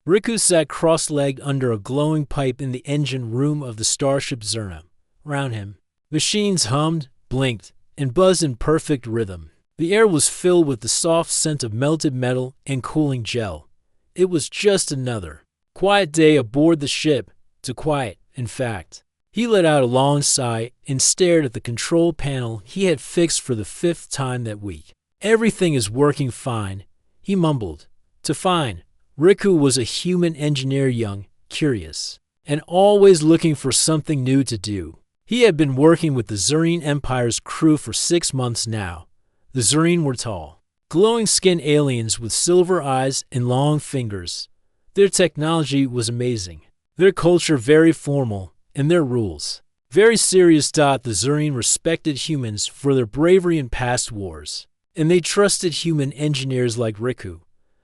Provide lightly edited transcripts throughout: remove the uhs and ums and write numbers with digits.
Riku sat cross-legged under a glowing pipe in the engine room of the starship Zerna. Around him, machines hummed, blinked, and buzzed in perfect rhythm. The air was filled with the soft scent of melted metal and cooling gel. It was just another quiet day aboard the ship. Too quiet, in fact. He let out a long sigh and stared at the control panel he had fixed for the 5th time that week. Everything is working fine, he mumbled. To fine. Riku was a human engineer, young, curious, and always looking for something new to do. He had been working with the Zerine Empire's crew for 6 months now. The Zerine were tall, glowing-skinned aliens with silver eyes and long fingers. Their technology was amazing. Their culture very formal, and their rules very serious. The Zerine respected humans for their bravery in past wars, and they trusted human engineers like Riku.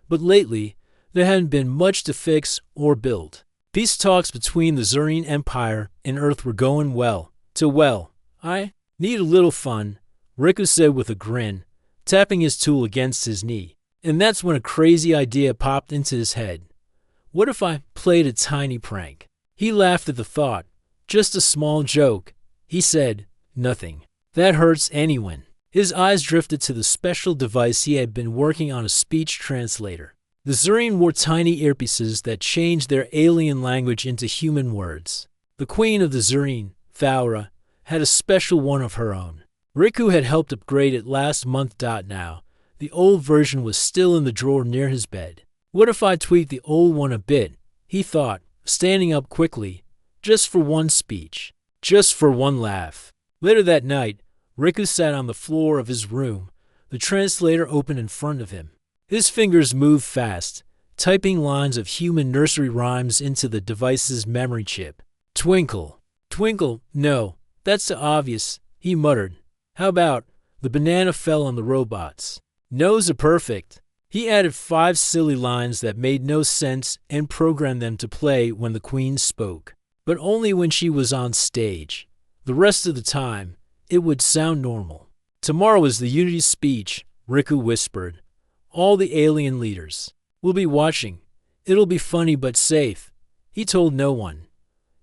But lately, there hadn't been much to fix or build. Peace talks between the Zerine Empire and Earth were going well. I need a little fun, Riku said with a grin, tapping his tool against his knee. And that's when a crazy idea popped into his head. What if I played a tiny prank? He laughed at the thought. Just a small joke. He said, nothing. That hurts anyone. His eyes drifted to the special device he had been working on, a speech translator. The Zerine wore tiny earpieces that changed their alien language into human words. The queen of the Zerine, Thaura, had a special one of her own. Riku had helped upgrade it last month. Now, the old version was still in the drawer near his bed. What if I tweaked the old one a bit? He thought, standing up quickly. Just for one speech. Just for one laugh. Later that night, Riku sat on the floor of his room, the translator open in front of him. His fingers moved fast, typing lines of human nursery rhymes into the device's memory chip. Twinkle. Twinkle. No, that's too obvious, he muttered. How about, the banana fell on the robots? No's are perfect. He added 5 silly lines that made no sense and programmed them to play when the queen spoke. But only when she was on stage. The rest of the time, it would sound normal. Tomorrow is the Unity speech, Riku whispered. All the alien leaders will be watching. It'll be funny but safe. He told no one.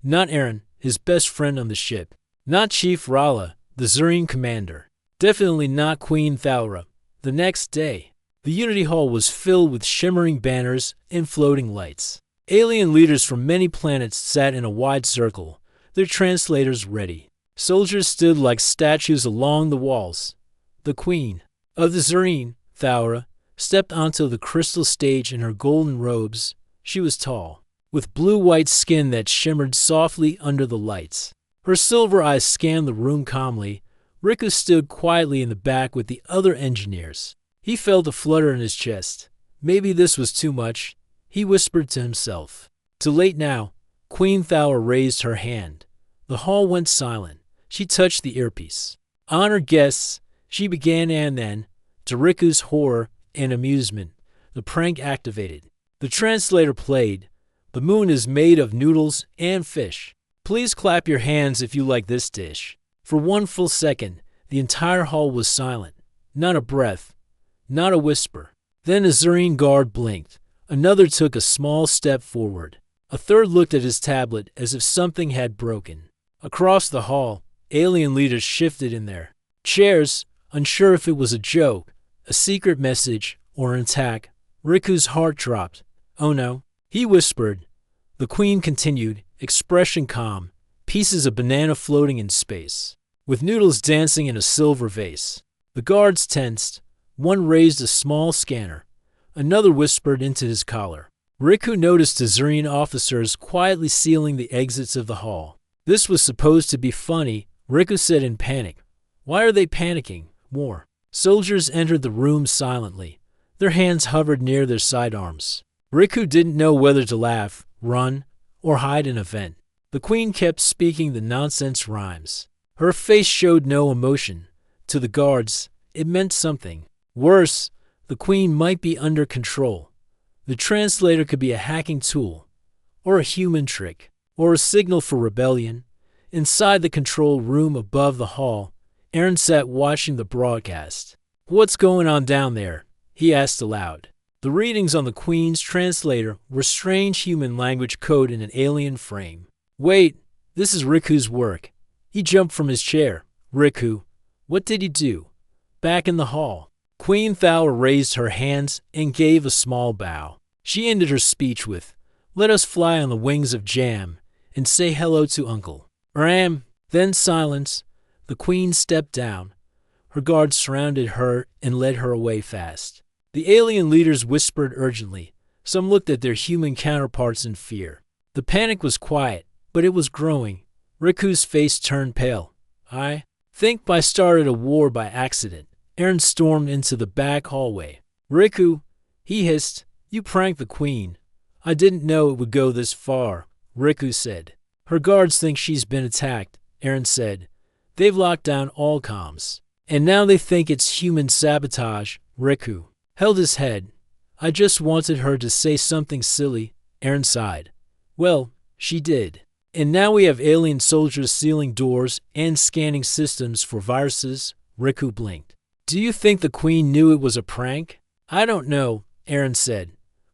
Not Aaron, his best friend on the ship. Not Chief Rala, the Zerine commander. Definitely not Queen Thaura. The next day, the Unity Hall was filled with shimmering banners and floating lights. Alien leaders from many planets sat in a wide circle, their translators ready. Soldiers stood like statues along the walls. The queen of the Zerine, Thaura, stepped onto the crystal stage in her golden robes. She was tall, with blue-white skin that shimmered softly under the lights. Her silver eyes scanned the room calmly. Riku stood quietly in the back with the other engineers. He felt a flutter in his chest. Maybe this was too much, he whispered to himself. Too late now. Queen Thaura raised her hand. The hall went silent. She touched the earpiece. Honored guests, she began, and then, to Riku's horror and amusement, the prank activated. The translator played. The moon is made of noodles and fish. Please clap your hands if you like this dish. For 1 full second, the entire hall was silent. Not a breath. Not a whisper. Then a Zerine guard blinked. Another took a small step forward. A third looked at his tablet as if something had broken. Across the hall, alien leaders shifted in their chairs, unsure if it was a joke, a secret message, or an attack. Riku's heart dropped. Oh no, he whispered. The queen continued, expression calm, pieces of banana floating in space, with noodles dancing in a silver vase. The guards tensed. One raised a small scanner. Another whispered into his collar. Riku noticed the Zerine officers quietly sealing the exits of the hall. This was supposed to be funny, Riku said in panic. Why are they panicking? More. Soldiers entered the room silently. Their hands hovered near their sidearms. Riku didn't know whether to laugh, run, or hide in a vent. The queen kept speaking the nonsense rhymes. Her face showed no emotion. To the guards, it meant something. Worse, the queen might be under control. The translator could be a hacking tool, or a human trick, or a signal for rebellion. Inside the control room above the hall, Aaron sat watching the broadcast. What's going on down there? He asked aloud. The readings on the Queen's translator were strange human language code in an alien frame. Wait, this is Riku's work. He jumped from his chair. Riku, what did he do? Back in the hall, Queen Thaler raised her hands and gave a small bow. She ended her speech with, "Let us fly on the wings of jam and say hello to Uncle." Ram, then silence. The Queen stepped down. Her guards surrounded her and led her away fast. The alien leaders whispered urgently. Some looked at their human counterparts in fear. The panic was quiet, but it was growing. Riku's face turned pale. "I think I started a war by accident." Aaron stormed into the back hallway. "Riku," he hissed, "you pranked the Queen." "I didn't know it would go this far," Riku said. "Her guards think she's been attacked," Aaron said. "They've locked down all comms. And now they think it's human sabotage." Riku held his head. "I just wanted her to say something silly," Aaron sighed. "Well, she did. And now we have alien soldiers sealing doors and scanning systems for viruses." Riku blinked. "Do you think the Queen knew it was a prank?" "I don't know," Aaron said.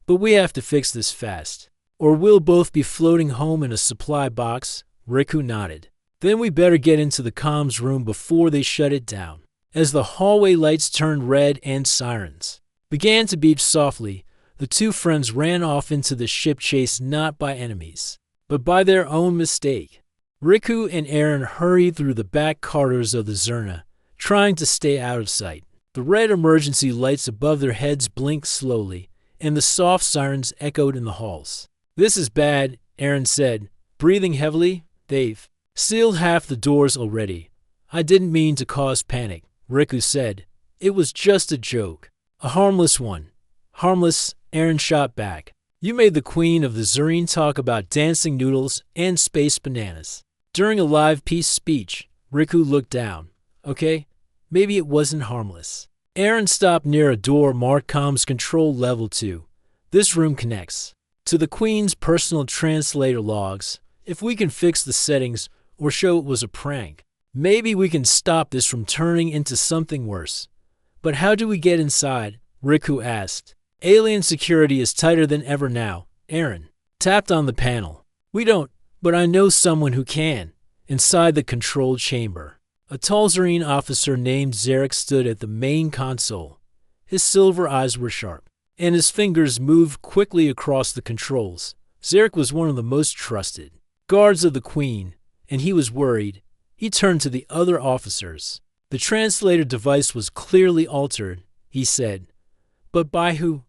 "But we have to fix this fast, or we'll both be floating home in a supply box." Riku nodded. "Then we better get into the comms room before they shut it down." As the hallway lights turned red and sirens began to beep softly, the two friends ran off into the ship chased not by enemies, but by their own mistake. Riku and Aaron hurried through the back corridors of the Zerna, trying to stay out of sight. The red emergency lights above their heads blinked slowly, and the soft sirens echoed in the halls. "This is bad," Aaron said, breathing heavily. "They've sealed half the doors already." "I didn't mean to cause panic," Riku said. "It was just a joke. A harmless one." "Harmless," Aaron shot back. "You made the Queen of the Zerine talk about dancing noodles and space bananas during a live peace speech." Riku looked down. "Okay, maybe it wasn't harmless." Aaron stopped near a door marked Comms Control Level 2. "This room connects to the Queen's personal translator logs. If we can fix the settings or show it was a prank, maybe we can stop this from turning into something worse." "But how do we get inside?" Riku asked. "Alien security is tighter than ever now." Aaron tapped on the panel. "We don't, but I know someone who can." Inside the control chamber, a tall Zerine officer named Zarek stood at the main console. His silver eyes were sharp, and his fingers moved quickly across the controls. Zarek was one of the most trusted guards of the Queen, and he was worried. He turned to the other officers. "The translator device was clearly altered," he said. "But by who?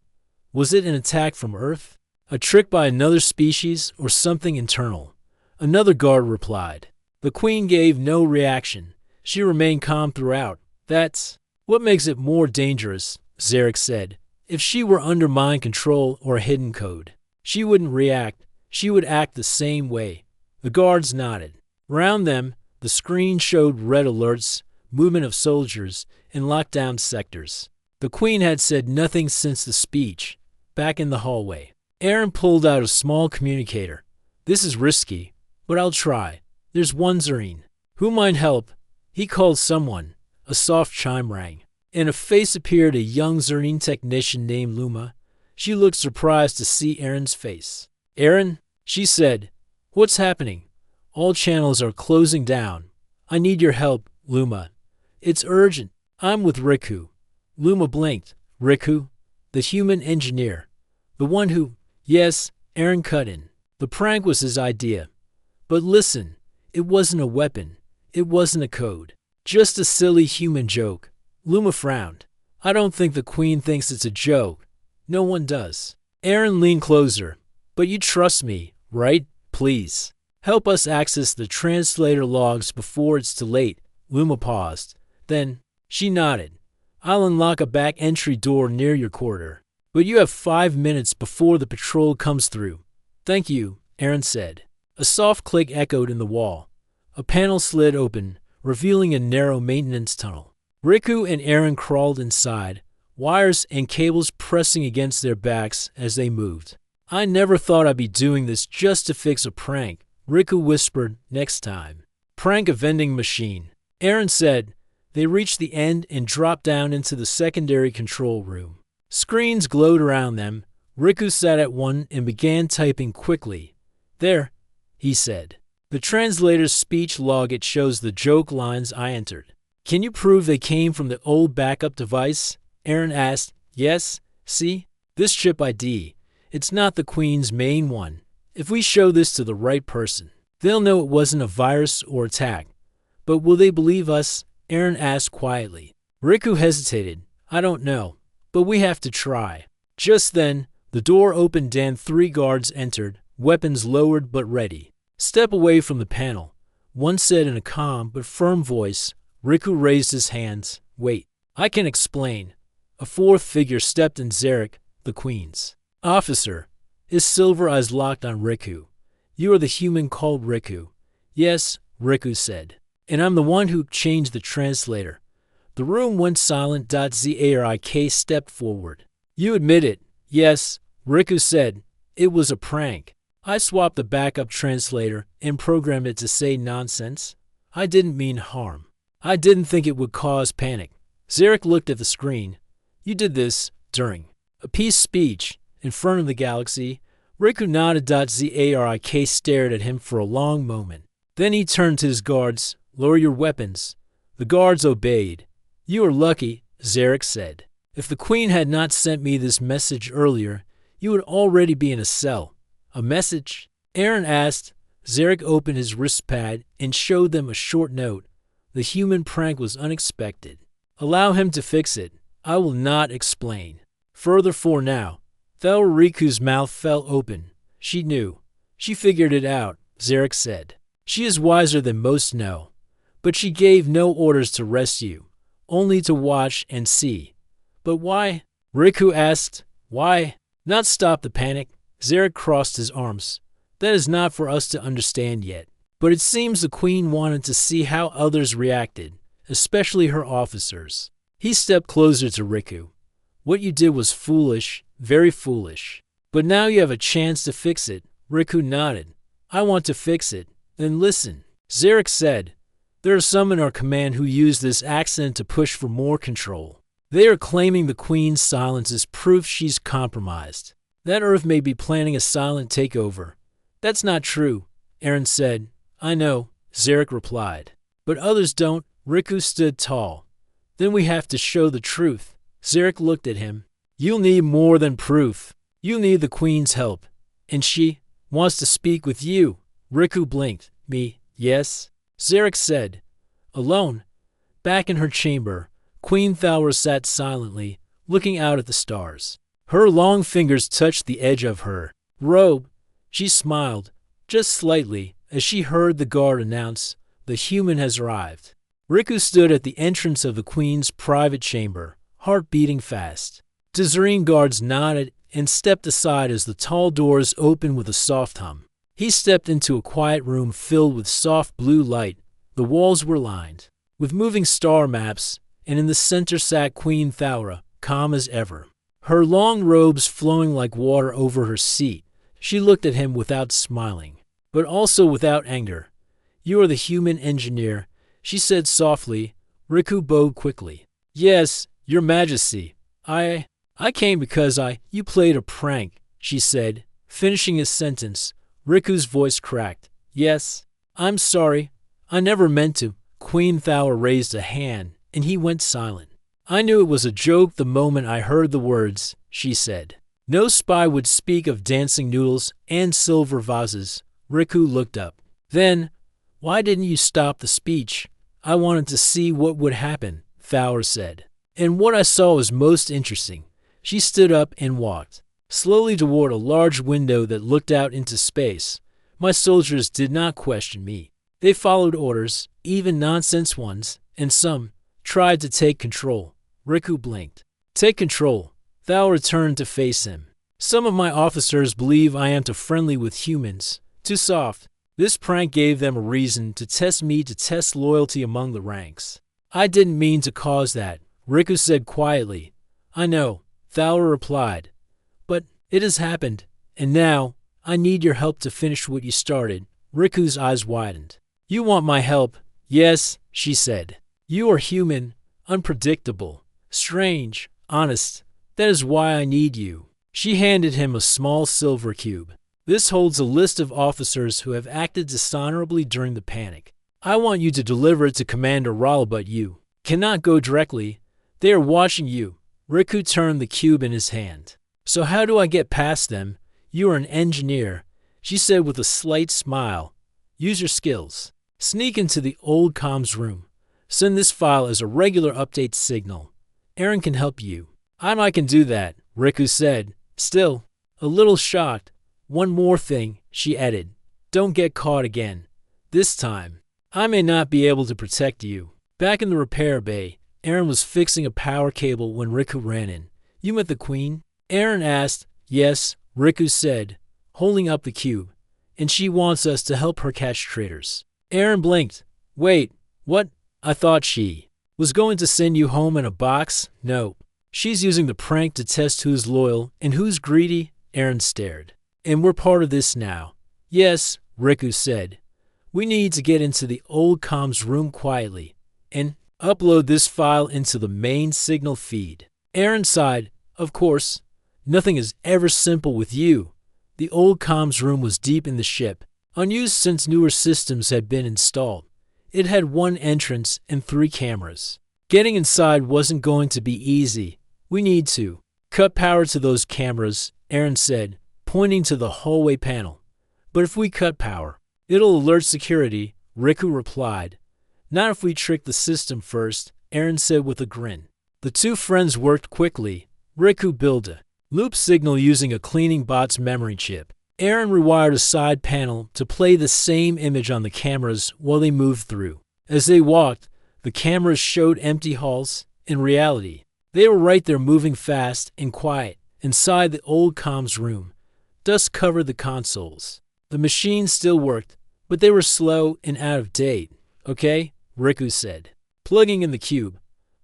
Was it an attack from Earth? A trick by another species, or something internal?" Another guard replied. The Queen gave no reaction. She remained calm throughout. "That's what makes it more dangerous," Zarek said. "If she were under mind control or a hidden code, she wouldn't react. She would act the same way." The guards nodded. Around them, the screen showed red alerts, movement of soldiers, and lockdown sectors. The Queen had said nothing since the speech. Back in the hallway, Aaron pulled out a small communicator. "This is risky, but I'll try. There's one Zerine who might help." He called someone. A soft chime rang. In a face appeared a young Zerine technician named Luma. She looked surprised to see Aaron's face. "Aaron," she said, "what's happening?" "All channels are closing down. I need your help, Luma." "It's urgent." "I'm with Riku." Luma blinked. "Riku? The human engineer. The one who—" "Yes," Aaron cut in. "The prank was his idea. But listen, it wasn't a weapon. It wasn't a code. Just a silly human joke." Luma frowned. "I don't think the Queen thinks it's a joke. No one does." Aaron leaned closer. "But you trust me, right? Please. Help us access the translator logs before it's too late." Luma paused. Then she nodded. "I'll unlock a back entry door near your quarter. But you have 5 minutes before the patrol comes through." "Thank you," Aaron said. A soft click echoed in the wall. A panel slid open, revealing a narrow maintenance tunnel. Riku and Aaron crawled inside, wires and cables pressing against their backs as they moved. "I never thought I'd be doing this just to fix a prank," Riku whispered. "Next time, prank a vending machine." Aaron said. They reached the end and dropped down into the secondary control room. Screens glowed around them. Riku sat at one and began typing quickly. "There," he said. "The translator's speech log, it shows the joke lines I entered." "Can you prove they came from the old backup device?" Aaron asked. "Yes. See? This chip ID. It's not the Queen's main one. If we show this to the right person, they'll know it wasn't a virus or attack." "But will they believe us?" Aaron asked quietly. Riku hesitated. "I don't know, but we have to try." Just then, the door opened and 3 guards entered, weapons lowered but ready. "Step away from the panel," one said in a calm but firm voice. Riku raised his hands. "Wait, I can explain." A 4th figure stepped in. Zarek, the Queen's officer. His silver eyes locked on Riku. "You are the human called Riku." "Yes," Riku said. "And I'm the one who changed the translator." The room went silent. Zarek stepped forward. "You admit it?" "Yes," Riku said. "It was a prank. I swapped the backup translator and programmed it to say nonsense. I didn't mean harm. I didn't think it would cause panic." Zarek looked at the screen. "You did this during a peace speech in front of the galaxy." Riku nodded. Zarek stared at him for a long moment. Then he turned to his guards. "Lower your weapons." The guards obeyed. "You are lucky," Zarek said. "If the Queen had not sent me this message earlier, you would already be in a cell." "A message?" Aaron asked. Zarek opened his wristpad and showed them a short note. "The human prank was unexpected. Allow him to fix it. I will not explain further for now." Riku's mouth fell open. She knew. She figured it out, Zarek said. "She is wiser than most know. But she gave no orders to rescue, only to watch and see." "But why?" Riku asked. "Why? Not stop the panic." Zarek crossed his arms. "That is not for us to understand yet. But it seems the Queen wanted to see how others reacted, especially her officers." He stepped closer to Riku. "What you did was foolish, very foolish. But now you have a chance to fix it." Riku nodded. "I want to fix it." "Then listen," Zarek said. "There are some in our command who use this accident to push for more control. They are claiming the Queen's silence is proof she's compromised. That Earth may be planning a silent takeover." "That's not true," Aaron said. "I know," Zarek replied. "But others don't." Riku stood tall. "Then we have to show the truth." Zarek looked at him. "You'll need more than proof. You need the Queen's help. And she wants to speak with you." Riku blinked. "Me? Yes?" Zarek said. Alone, back in her chamber, Queen Thalra sat silently, looking out at the stars. Her long fingers touched the edge of her robe. She smiled, just slightly, as she heard the guard announce, "The human has arrived." Riku stood at the entrance of the Queen's private chamber, heart beating fast. Dizarine guards nodded and stepped aside as the tall doors opened with a soft hum. He stepped into a quiet room filled with soft blue light. The walls were lined with moving star maps, and in the center sat Queen Thalra, calm as ever, her long robes flowing like water over her seat. She looked at him without smiling, but also without anger. "You are the human engineer," she said softly. Riku bowed quickly. "Yes, Your Majesty. I came because you played a prank," she said, finishing his sentence. Riku's voice cracked. "Yes, I'm sorry. I never meant to." Queen Thalra raised a hand, and he went silent. "I knew it was a joke the moment I heard the words," she said. "No spy would speak of dancing noodles and silver vases." Riku looked up. "Then, why didn't you stop the speech?" "I wanted to see what would happen," Thalra said. "And what I saw was most interesting." She stood up and walked slowly toward a large window that looked out into space. "My soldiers did not question me. They followed orders, even nonsense ones, and some tried to take control." Riku blinked. "Take control." Thalra turned to face him. "Some of my officers believe I am too friendly with humans, too soft. This prank gave them a reason to test me, to test loyalty among the ranks. I didn't mean to cause that," Riku said quietly. "I know," Thalra replied. "But it has happened, and now I need your help to finish what you started." Riku's eyes widened. "You want my help?" "Yes," she said. "You are human, unpredictable, strange, honest. That is why I need you. She handed him a small silver cube. This holds a list of officers who have acted dishonorably during the panic. I want you to deliver it to Commander Rala, but you cannot go directly. They are watching you. Riku turned the cube in his hand. So how do I get past them? You are an engineer, she said with a slight smile. Use your skills. Sneak into the old comms room. Send this file as a regular update signal. Eren can help you. I can do that, Riku said, still a little shocked. One more thing, she added. Don't get caught again. This time, I may not be able to protect you. Back in the repair bay, Eren was fixing a power cable when Riku ran in. You met the Queen? Eren asked. Yes, Riku said, holding up the cube. And she wants us to help her catch traitors. Eren blinked. Wait, what? I thought she was going to send you home in a box? No. She's using the prank to test who's loyal and who's greedy. Eren stared. And we're part of this now. Yes, Riku said. We need to get into the old comms room quietly and upload this file into the main signal feed. Eren sighed. Of course. Nothing is ever simple with you. The old comms room was deep in the ship, unused since newer systems had been installed. It had one entrance and 3 cameras. Getting inside wasn't going to be easy. We need to cut power to those cameras, Eren said, pointing to the hallway panel. But if we cut power, it'll alert security, Riku replied. Not if we trick the system first, Eren said with a grin. The two friends worked quickly. Riku built a loop signal using a cleaning bot's memory chip. Eren rewired a side panel to play the same image on the cameras while they moved through. As they walked, the cameras showed empty halls. In reality, they were right there moving fast and quiet inside the old comms room. Dust covered the consoles. The machines still worked, but they were slow and out of date. Okay, Riku said, plugging in the cube.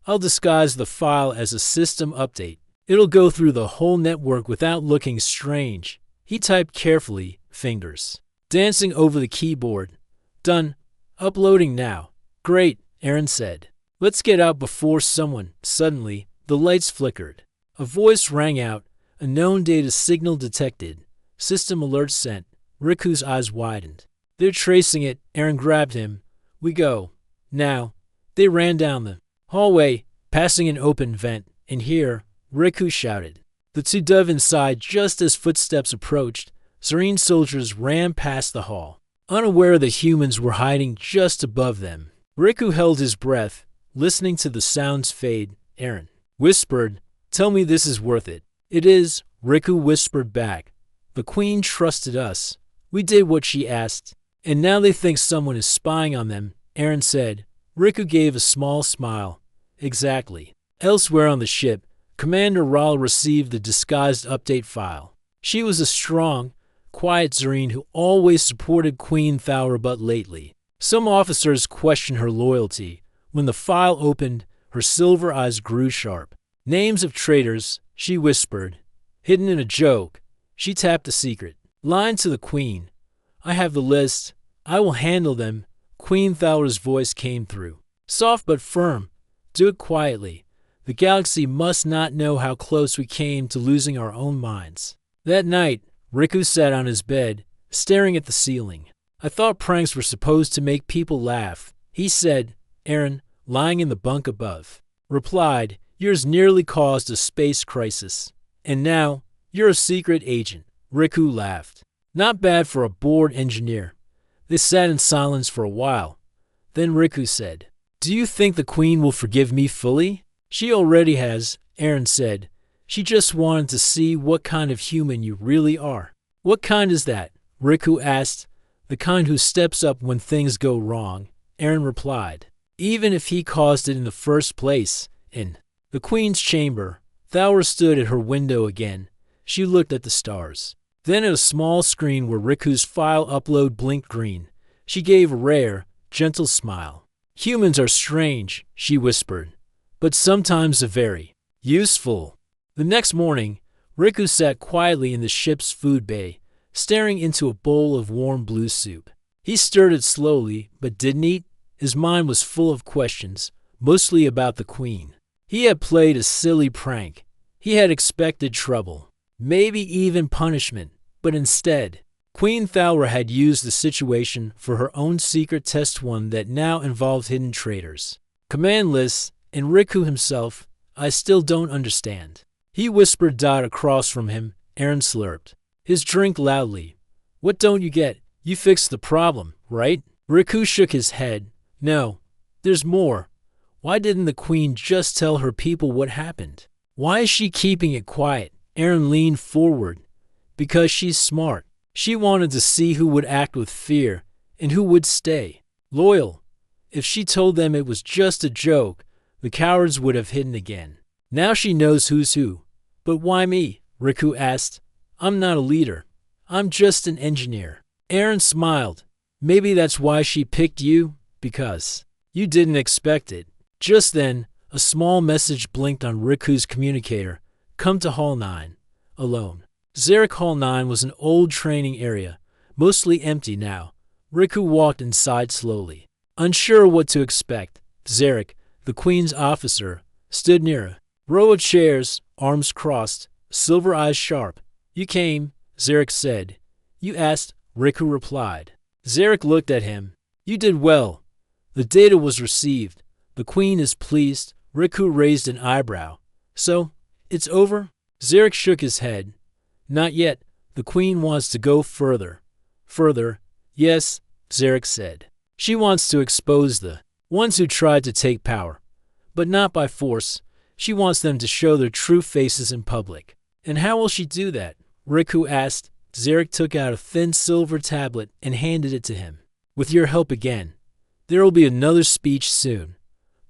I'll disguise the file as a system update. It'll go through the whole network without looking strange. He typed carefully, fingers dancing over the keyboard. Done. Uploading now. Great, Eren said. Let's get out before someone. Suddenly, the lights flickered. A voice rang out. A known data signal detected. System alert sent. Riku's eyes widened. They're tracing it. Eren grabbed him. We go. Now. They ran down the hallway, passing an open vent. And here, Riku shouted. The two dove inside just as footsteps approached. Serene soldiers ran past the hall, unaware that humans were hiding just above them. Riku held his breath, listening to the sounds fade. Eren whispered, Tell me this is worth it. It is, Riku whispered back. The Queen trusted us. We did what she asked. And now they think someone is spying on them, Eren said. Riku gave a small smile. Exactly. Elsewhere on the ship, Commander Rala received the disguised update file. She was a strong, quiet Serene who always supported Queen Thaura, but lately, some officers questioned her loyalty. When the file opened, her silver eyes grew sharp. Names of traitors, she whispered. Hidden in a joke, she tapped a secret. Line to the Queen. I have the list. I will handle them. Queen Thaura's voice came through. Soft but firm. Do it quietly. The galaxy must not know how close we came to losing our own minds. That night, Riku sat on his bed, staring at the ceiling. I thought pranks were supposed to make people laugh. He said. Eren, lying in the bunk above, replied, Yours nearly caused a space crisis. And now, you're a secret agent. Riku laughed. Not bad for a bored engineer. They sat in silence for a while. Then Riku said, Do you think the Queen will forgive me fully? She already has, Eren said. She just wanted to see what kind of human you really are. What kind is that? Riku asked. The kind who steps up when things go wrong, Eren replied. Even if he caused it in the first place. In the Queen's chamber, Thaura stood at her window again. She looked at the stars. Then at a small screen where Riku's file upload blinked green. She gave a rare, gentle smile. Humans are strange, she whispered, but sometimes very useful. The next morning, Riku sat quietly in the ship's food bay, staring into a bowl of warm blue soup. He stirred it slowly, but didn't eat. His mind was full of questions, mostly about the Queen. He had played a silly prank. He had expected trouble, maybe even punishment, but instead, Queen Thalra had used the situation for her own secret test, one that now involved hidden traitors. Command lists, and Riku himself, I still don't understand. He whispered. Across from him, Aaron slurped his drink loudly. What don't you get? You fixed the problem, right? Riku shook his head. No, there's more. Why didn't the queen just tell her people what happened? Why is she keeping it quiet? Aaron leaned forward. Because she's smart. She wanted to see who would act with fear and who would stay loyal. If she told them it was just a joke, the cowards would have hidden again. Now she knows who's who. But why me? Riku asked. I'm not a leader. I'm just an engineer. Aaron smiled. Maybe that's why she picked you, because you didn't expect it. Just then, a small message blinked on Riku's communicator. Come to Hall 9. Alone. Zarek Hall 9 was an old training area, mostly empty now. Riku walked inside slowly. Unsure what to expect, Zarek, the queen's officer, stood near a row of chairs, arms crossed, silver eyes sharp. You came, Zarek said. You asked, Riku replied. Zarek looked at him. You did well. The data was received. The queen is pleased. Riku raised an eyebrow. So, it's over? Zarek shook his head. Not yet. The queen wants to go further. Further? Yes, Zarek said. She wants to expose the ones who tried to take power. But not by force. She wants them to show their true faces in public. And how will she do that? Riku asked. Zarek took out a thin silver tablet and handed it to him. With your help again. There will be another speech soon.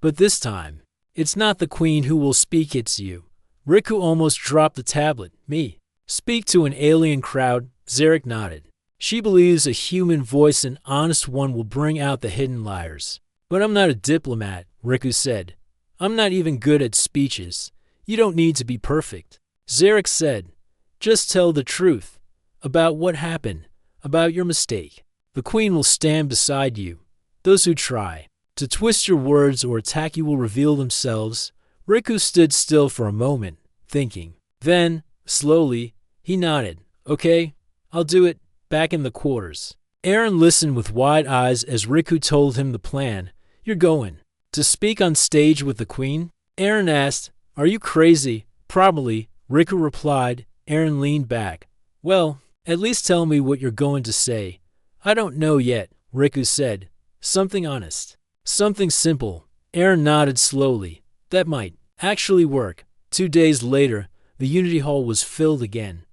But this time, it's not the queen who will speak, it's you. Riku almost dropped the tablet. Me. Speak to an alien crowd, Zarek nodded. She believes a human voice, an honest one, will bring out the hidden liars. But I'm not a diplomat, Riku said. I'm not even good at speeches. You don't need to be perfect. Zarek said, just tell the truth. About what happened. About your mistake. The queen will stand beside you. Those who try to twist your words or attack you will reveal themselves. Riku stood still for a moment, thinking. Then, slowly, he nodded. Okay, I'll do it. Back in the quarters. Aaron listened with wide eyes as Riku told him the plan. You're going to speak on stage with the queen? Aaron asked. Are you crazy? Probably, Riku replied. Aaron leaned back. Well, at least tell me what you're going to say. I don't know yet, Riku said. Something honest. Something simple. Aaron nodded slowly. That might actually work. 2 days later, the Unity Hall was filled again.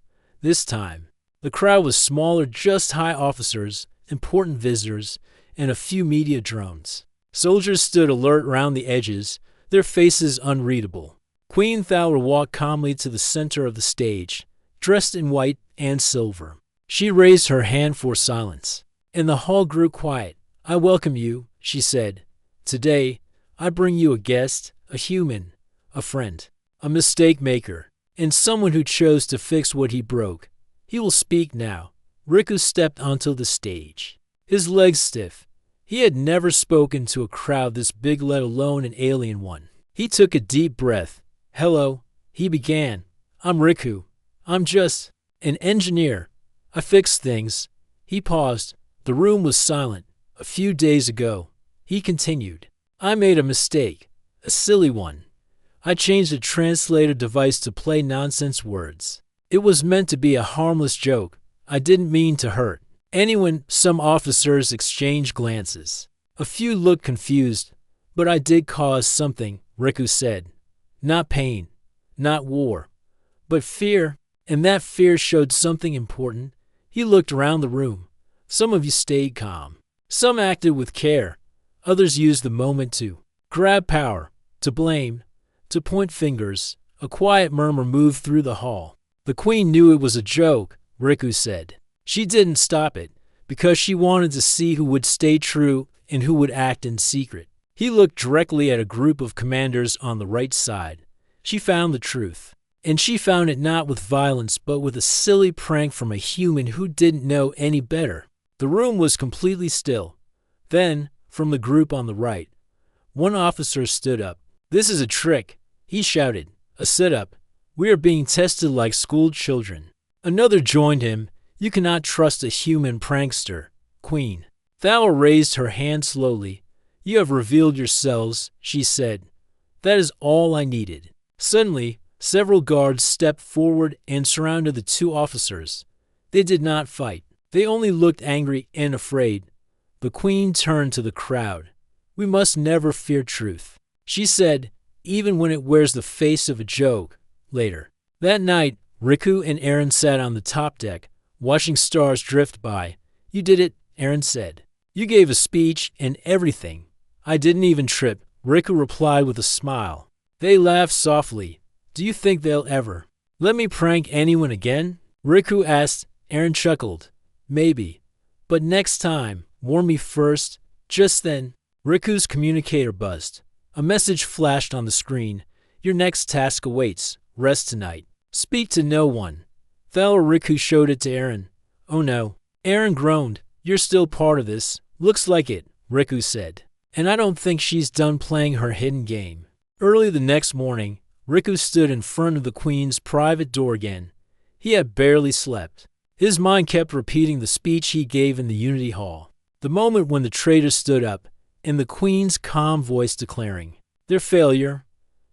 This time, the crowd was smaller, just high officers, important visitors, and a few media drones. Soldiers stood alert around the edges, their faces unreadable. Queen Thalra walked calmly to the center of the stage, dressed in white and silver. She raised her hand for silence, and the hall grew quiet. I welcome you, she said. Today, I bring you a guest, a human, a friend, a mistake maker, and someone who chose to fix what he broke. He will speak now. Riku stepped onto the stage, his legs stiff. He had never spoken to a crowd this big, let alone an alien one. He took a deep breath. Hello, he began. I'm Riku. I'm just an engineer. I fix things. He paused. The room was silent. A few days ago, he continued. I made a mistake. A silly one. I changed a translator device to play nonsense words. It was meant to be a harmless joke. I didn't mean to hurt anyone. Some officers exchanged glances. A few looked confused. But I did cause something, Riku said. Not pain, not war, but fear. And that fear showed something important. He looked around the room. Some of you stayed calm. Some acted with care. Others used the moment to grab power, to blame, to point fingers. A quiet murmur moved through the hall. The queen knew it was a joke, Riku said. She didn't stop it, because she wanted to see who would stay true and who would act in secret. He looked directly at a group of commanders on the right side. She found the truth. And she found it not with violence, but with a silly prank from a human who didn't know any better. The room was completely still. Then, from the group on the right, one officer stood up. This is a trick, he shouted. A setup. We are being tested like school children. Another joined him. You cannot trust a human prankster, Queen. Thaler raised her hand slowly. You have revealed yourselves, she said. That is all I needed. Suddenly, several guards stepped forward and surrounded the two officers. They did not fight. They only looked angry and afraid. The Queen turned to the crowd. We must never fear truth, she said, even when it wears the face of a joke. Later that night, Riku and Aaron sat on the top deck, watching stars drift by. You did it, Aaron said. You gave a speech and everything. I didn't even trip, Riku replied with a smile. They laughed softly. Do you think they'll ever let me prank anyone again? Riku asked. Aaron chuckled. Maybe. But next time, warn me first. Just then, Riku's communicator buzzed. A message flashed on the screen. Your next task awaits. Rest tonight. Speak to no one. Thaler Riku showed it to Aaron. Oh no. Aaron groaned. You're still part of this. Looks like it, Riku said. And I don't think she's done playing her hidden game. Early the next morning, Riku stood in front of the Queen's private door again. He had barely slept. His mind kept repeating the speech he gave in the Unity Hall. The moment when the traitors stood up, and the Queen's calm voice declaring their failure.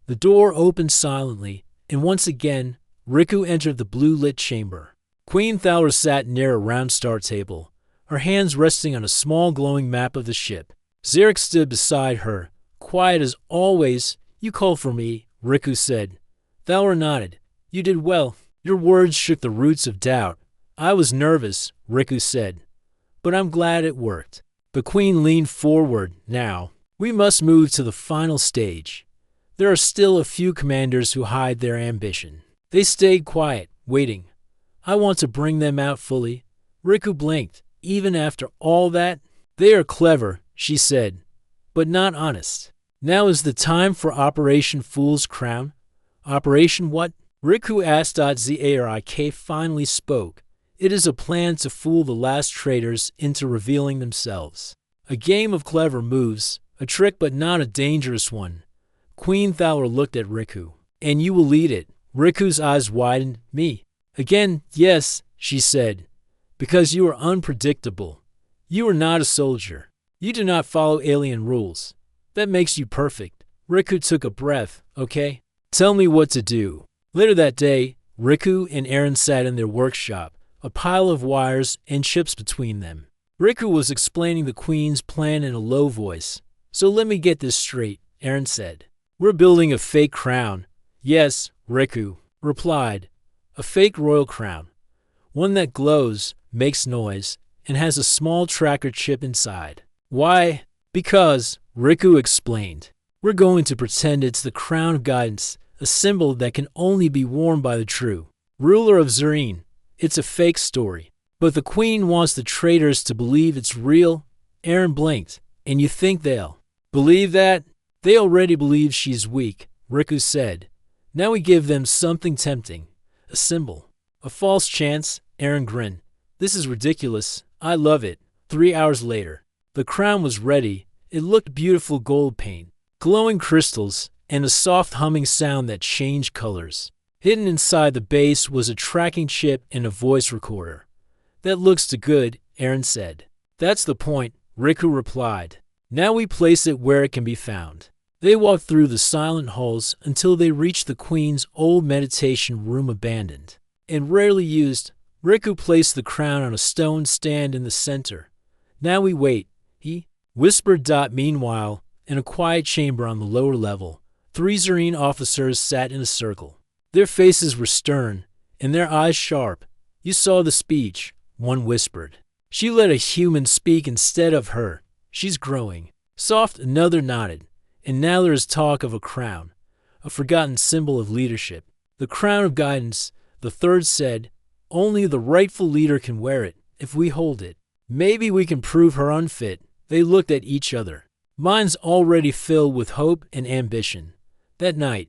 The door opened silently, and once again, Riku entered the blue-lit chamber. Queen Thaler sat near a round star table, her hands resting on a small glowing map of the ship. Zarek stood beside her, quiet as always. You called for me, Riku said. Thaler nodded. You did well. Your words shook the roots of doubt. I was nervous, Riku said, but I'm glad it worked. The Queen leaned forward. Now, we must move to the final stage. There are still a few commanders who hide their ambition. They stayed quiet, waiting. I want to bring them out fully. Riku blinked. Even after all that? They are clever, she said, but not honest. Now is the time for Operation Fool's Crown. Operation what? Riku asked. Zarik finally spoke. It is a plan to fool the last traitors into revealing themselves. A game of clever moves, a trick but not a dangerous one. Queen Thaler looked at Riku. And you will lead it. Riku's eyes widened. Me? Again, yes, she said. Because you are unpredictable. You are not a soldier. You do not follow alien rules. That makes you perfect. Riku took a breath. Okay? Tell me what to do. Later that day, Riku and Aaron sat in their workshop, a pile of wires and chips between them. Riku was explaining the Queen's plan in a low voice. So let me get this straight, Aaron said. We're building a fake crown. Yes, Riku replied. A fake royal crown. One that glows, makes noise, and has a small tracker chip inside. Why? Because, Riku explained, we're going to pretend it's the crown of guidance, a symbol that can only be worn by the true ruler of Zerine. It's a fake story. But the Queen wants the traitors to believe it's real. Aaron blinked. And you think they'll believe that? They already believe she's weak, Riku said. Now we give them something tempting. A symbol. A false chance, Aaron grinned. This is ridiculous. I love it. 3 hours later, the crown was ready. It looked beautiful gold paint, glowing crystals, and a soft humming sound that changed colors. Hidden inside the base was a tracking chip and a voice recorder. That looks too good, Aaron said. That's the point, Riku replied. Now we place it where it can be found. They walked through the silent halls until they reached the Queen's old meditation room abandoned and rarely used. Riku placed the crown on a stone stand in the center. Now we wait, he whispered. Meanwhile, in a quiet chamber on the lower level, 3 Zerine officers sat in a circle. Their faces were stern, and their eyes sharp. You saw the speech, one whispered. She let a human speak instead of her. She's growing. Soft, another nodded. And now there is talk of a crown, a forgotten symbol of leadership. The crown of guidance, the third said. Only the rightful leader can wear it, if we hold it. Maybe we can prove her unfit. They looked at each other, minds already filled with hope and ambition. That night,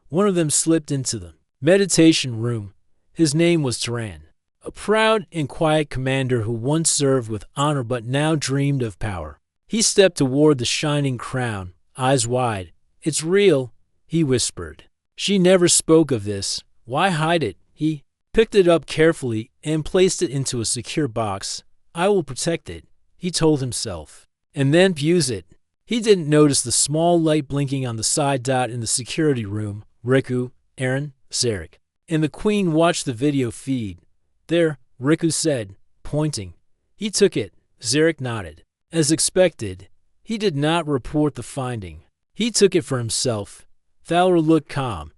one of them slipped into the meditation room. His name was Turan, a proud and quiet commander who once served with honor but now dreamed of power. He stepped toward the shining crown, eyes wide. It's real, he whispered. She never spoke of this, Why hide it? He picked it up carefully and placed it into a secure box. I will protect it, he told himself, and then use it. He didn't notice the small light blinking on the side dot in the security room. Riku, Eren, Zarek, and the Queen watched the video feed. There, Riku said, pointing. He took it. Zarek nodded. As expected, he did not report the finding. He took it for himself. Thaler looked calm.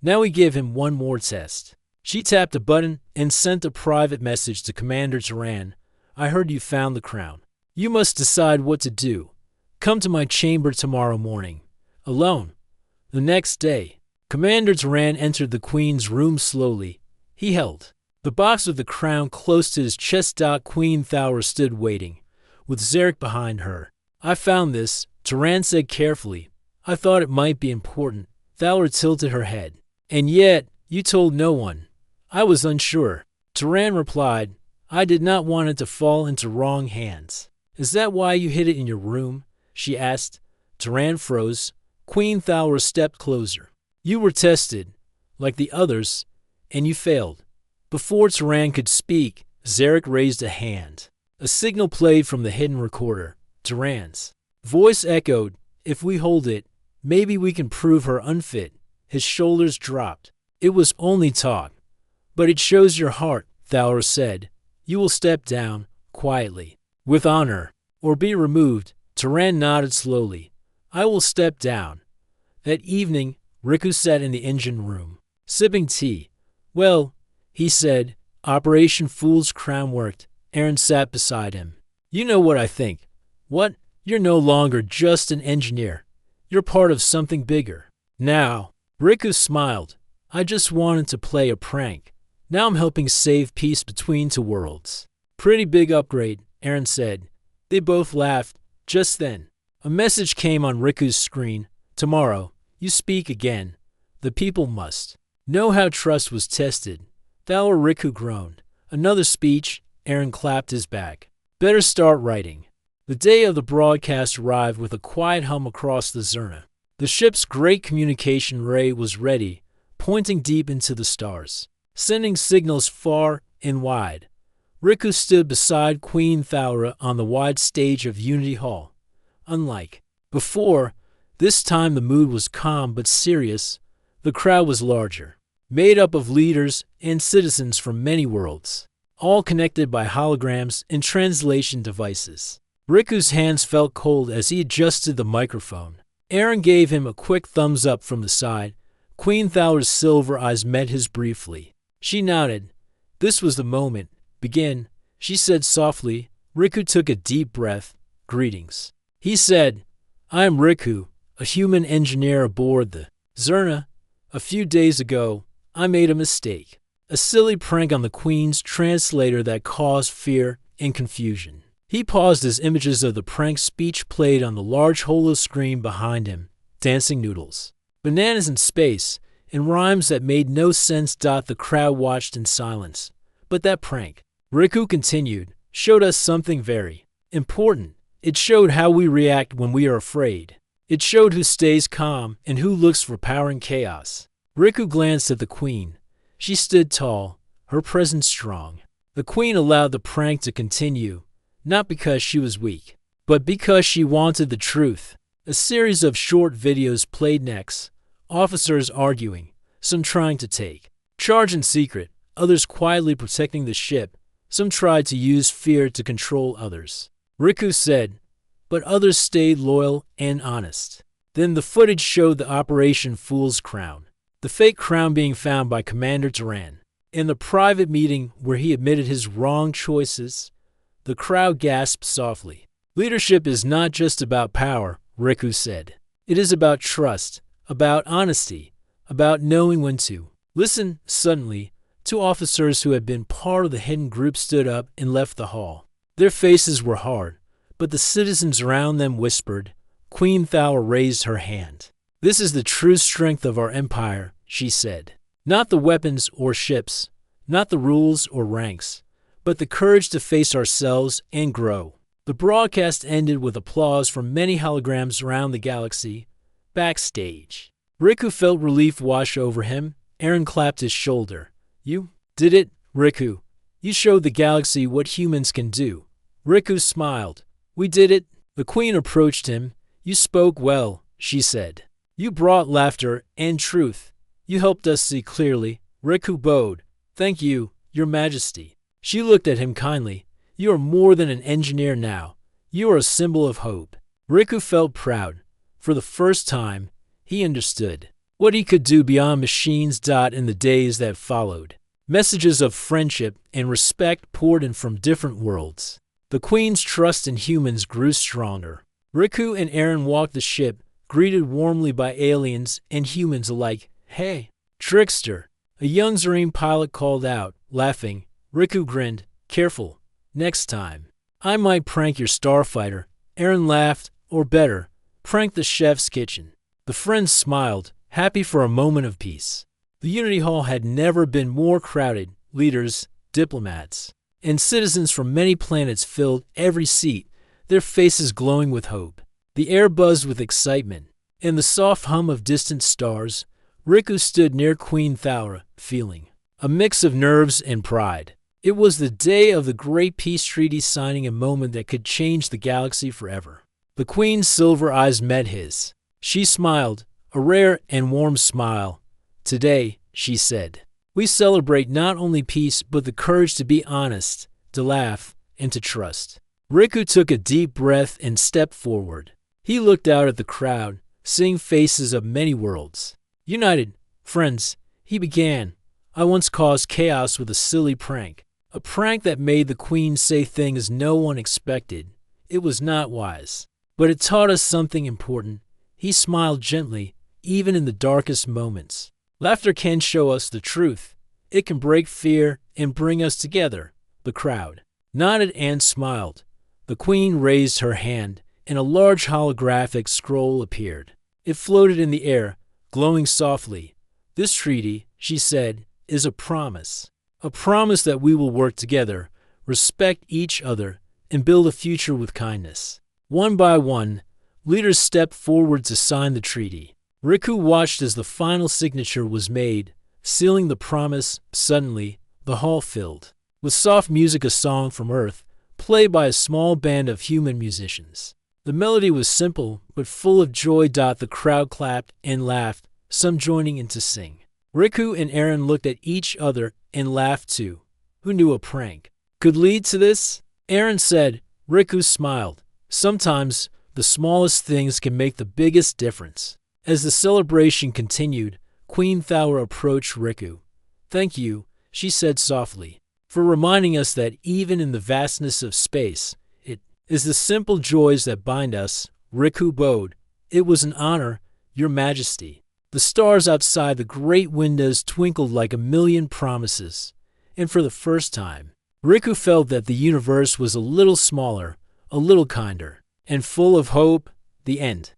Now we give him one more test. She tapped a button and sent a private message to Commander Turan. I heard you found the crown. You must decide what to do. Come to my chamber tomorrow morning. Alone. The next day, Commander Turan entered the Queen's room slowly. He held the box with the crown close to his chest. Queen Thaler stood waiting, with Zarek behind her. I found this, Turan said carefully. I thought it might be important. Thaler tilted her head. And yet, you told no one. I was unsure. Turan replied, I did not want it to fall into wrong hands. Is that why you hid it in your room? She asked. Turan froze. Queen Thaler stepped closer. You were tested, like the others, and you failed. Before Turan could speak, Zarek raised a hand. A signal played from the hidden recorder. Turan's voice echoed, if we hold it, maybe we can prove her unfit. His shoulders dropped. It was only talk. But it shows your heart, Thaler said. You will step down, quietly, with honor, or be removed. Turan nodded slowly. I will step down. That evening, Riku sat in the engine room, sipping tea. Well, he said, Operation Fool's Crown worked. Eren sat beside him. You know what I think. What? You're no longer just an engineer. You're part of something bigger. Now, Riku smiled. I just wanted to play a prank. Now I'm helping save peace between two worlds. Pretty big upgrade, Eren said. They both laughed. Just then, a message came on Riku's screen. Tomorrow, you speak again. The people must know how trust was tested. Thaler. Riku groaned. Another speech. Eren clapped his back. Better start writing. The day of the broadcast arrived with a quiet hum across the Zerna. The ship's great communication ray was ready, pointing deep into the stars, sending signals far and wide. Riku stood beside Queen Thaler on the wide stage of Unity Hall. Unlike before, this time the mood was calm but serious. The crowd was larger, made up of leaders and citizens from many worlds, all connected by holograms and translation devices. Riku's hands felt cold as he adjusted the microphone. Eren gave him a quick thumbs up from the side. Queen Thaler's silver eyes met his briefly. She nodded. This was the moment. Begin, she said softly. Riku took a deep breath. Greetings. He said, I am Riku, a human engineer aboard the Zerna. A few days ago, I made a mistake. A silly prank on the Queen's translator that caused fear and confusion. He paused as images of the prank speech played on the large holo screen behind him. Dancing noodles, bananas in space, and rhymes that made no sense. The crowd watched in silence. But that prank, Riku continued, showed us something very important. It showed how we react when we are afraid. It showed who stays calm and who looks for power and chaos. Riku glanced at the Queen. She stood tall, her presence strong. The Queen allowed the prank to continue, not because she was weak, but because she wanted the truth. A series of short videos played next, officers arguing, some trying to take charge in secret, others quietly protecting the ship. Some tried to use fear to control others. Riku said, but others stayed loyal and honest. Then the footage showed the Operation Fool's Crown, the fake crown being found by Commander Turan. In the private meeting where he admitted his wrong choices, the crowd gasped softly. Leadership is not just about power, Riku said. It is about trust, about honesty, about knowing when to listen. Suddenly, two officers who had been part of the hidden group stood up and left the hall. Their faces were hard, but the citizens around them whispered. Queen Thaler raised her hand. This is the true strength of our empire, she said. Not the weapons or ships, not the rules or ranks, but the courage to face ourselves and grow. The broadcast ended with applause from many holograms around the galaxy. Backstage, Riku felt relief wash over him. Aaron clapped his shoulder. You did it, Riku. You showed the galaxy what humans can do. Riku smiled. We did it. The queen approached him. You spoke well, she said. You brought laughter and truth. You helped us see clearly. Riku bowed. Thank you, Your Majesty. She looked at him kindly. You are more than an engineer now. You are a symbol of hope. Riku felt proud. For the first time, he understood what he could do beyond machines. In the days that followed, messages of friendship and respect poured in from different worlds. The Queen's trust in humans grew stronger. Riku and Aaron walked the ship, greeted warmly by aliens and humans alike. Hey, trickster, a young Zareen pilot called out, laughing. Riku grinned. Careful. Next time, I might prank your starfighter. Aaron laughed, or better, prank the chef's kitchen. The friends smiled, happy for a moment of peace. The Unity Hall had never been more crowded. Leaders, diplomats, and citizens from many planets filled every seat, their faces glowing with hope. The air buzzed with excitement. In the soft hum of distant stars, Riku stood near Queen Thaura, feeling a mix of nerves and pride. It was the day of the Great Peace Treaty signing, a moment that could change the galaxy forever. The Queen's silver eyes met his. She smiled, a rare and warm smile. Today, she said, we celebrate not only peace but the courage to be honest, to laugh, and to trust. Riku took a deep breath and stepped forward. He looked out at the crowd, seeing faces of many worlds. United, friends, he began. I once caused chaos with a silly prank. A prank that made the Queen say things no one expected. It was not wise, but it taught us something important. He smiled gently, even in the darkest moments. Laughter can show us the truth. It can break fear and bring us together. The crowd nodded and smiled. The Queen raised her hand, and a large holographic scroll appeared. It floated in the air, glowing softly. This treaty, she said, is a promise. A promise that we will work together, respect each other, and build a future with kindness. One by one, leaders stepped forward to sign the treaty. Riku watched as the final signature was made, sealing the promise. Suddenly, the hall filled with soft music, a song from Earth, played by a small band of human musicians. The melody was simple, but full of joy. The crowd clapped and laughed, some joining in to sing. Riku and Aaron looked at each other and laughed too. Who knew a prank could lead to this? Aaron said. Riku smiled. Sometimes, the smallest things can make the biggest difference. As the celebration continued, Queen Thaura approached Riku. Thank you, she said softly, for reminding us that even in the vastness of space, it is the simple joys that bind us. Riku bowed. It was an honor, Your Majesty. The stars outside the great windows twinkled like a million promises, and for the first time, Riku felt that the universe was a little smaller, a little kinder, and full of hope. The end.